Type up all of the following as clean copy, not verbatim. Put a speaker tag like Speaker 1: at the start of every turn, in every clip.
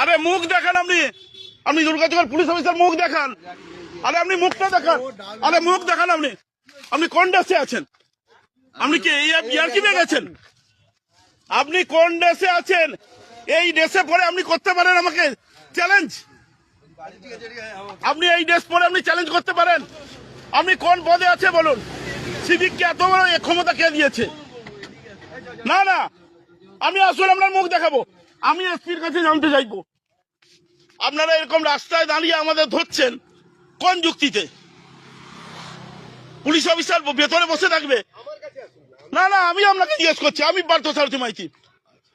Speaker 1: আরে মুখ দেখান আপনি, আপনি দুর্গাচকের পুলিশ অফিসার মুখ দেখান। আরে আপনি মুখটা দেখান, আরে মুখ দেখান। আপনি আপনি কোন ড্রেসে আছেন? আপনি কি এই ইয়ার্কি পেয়ে গেছেন? আপনি কোন ড্রেসে আছেন? এই ড্রেসে পরে আপনি করতে পারেন আমাকে চ্যালেঞ্জ? আপনি এই ড্রেস পরে আপনি চ্যালেঞ্জ করতে পারেন? আপনি কোন পদে আছে বলুন? সিভিককে এত বড় ক্ষমতা কে দিয়েছে? না না, আমি আসলে আপনার মুখ দেখাবো। আমি এসপির কাছে জানতে চাইবো, আপনারা এরকম রাস্তায় দাঁড়িয়ে আমাদের ধরছেন কোন যুক্তিতে? পুলিশ অফিসার ভেতরে বসে থাকবে? না না, আমি আপনাকে জিজ্ঞেস করছি, আমি পার্থসারথী মাইতি,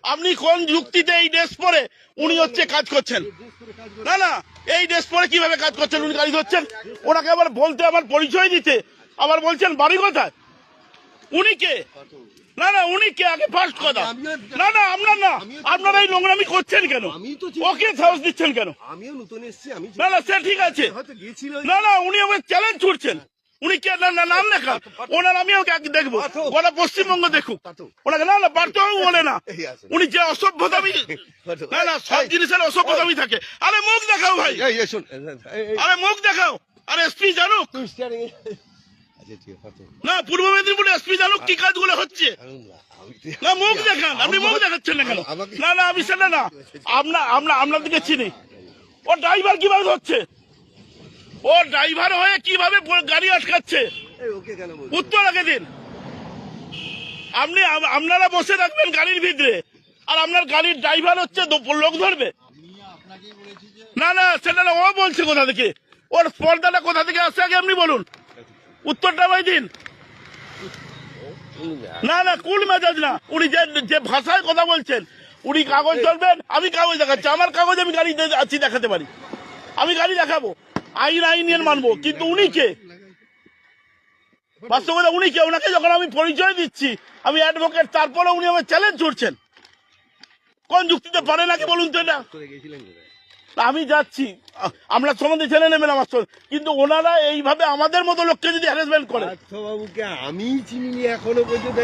Speaker 1: আপনি কোন যুক্তিতে এই ড্রেস পরে উনি হচ্ছে কাজ করছেন? না না, এই ড্রেস পরে কিভাবে কাজ করছেন? উনি গাড়ি ধরছেন, ওনাকে আবার বলতে, আমার পরিচয় দিতে আবার বলছেন বাড়ি কোথায়? উনি কে? না না, উনি কে আগে ফার্স্ট কথা। না না, আপনার না, আপনারা এই নোংরামি করছেন কেন? ওকে সাহস দিচ্ছেন কেন? না না, সে ঠিক আছে। না না, উনি আমাকে চ্যালেঞ্জ ছুটছেন। উনি কে? নাম লেখা ওনার, আমি ওকে দেখবো, গোটা পশ্চিমবঙ্গ দেখুক ওনাকে। না না, বার্তাও বলে না, উনি যে অসভ্যতামি। না না, সব জিনিসের অসভ্যতামি থাকে। আরে মুখ দেখাও ভাই, আরে মুখ দেখাও। আরে এসপি জানুক না, পূর্ব মেদিনীপুরে এসপি জানুক কি কাজগুলো হচ্ছে। না মুখ দেখান, আপনি মুখ দেখাচ্ছেন না কেন? না না, আমি সেটা না, আপনার দিকে চিনি। ও ড্রাইভার কিভাবে হচ্ছে? ও ড্রাইভার হয়ে কিভাবে গাড়ি আটকাচ্ছে? উত্তর আগে দিন। আপনারা বসে থাকবেন গাড়ির ভিতরে, আর আপনার গাড়ির ড্রাইভার হচ্ছে লোক ধরবে? না না, সেটা না, ও বলছে কোথা থেকে, ওর স্পর্ধাটা কোথা থেকে আসছে আগে আপনি বলুন, উত্তরটা ভাই দিন। না না, কুল মেজাজ না, উনি যে ভাষায় কথা বলছেন, উনি কাগজ চলবেন, আমি কাগজ দেখাচ্ছি, আমার কাগজ আমি গাড়ি আছি দেখাতে পারি, আমি গাড়ি দেখাবো, আইন মানবো। কিন্তু উনি কে? বাস্তবতা উনি কে? ওনাকে যখন আমি পরিচয় দিচ্ছি আমি অ্যাডভোকেট, তারপরে উনি আমার চ্যালেঞ্জ ছুটছেন কোন যুক্তিতে? পারে নাকি বলুন তো এটা? আমি যাচ্ছি, আমরা সম্বন্ধে ছেলে নেবেন আমার সঙ্গে, কিন্তু ওনারা এইভাবে আমাদের মতো লোককে যদি হ্যারাসমেন্ট করে।
Speaker 2: বাবুকে আমি চিনি এখনো পর্যন্ত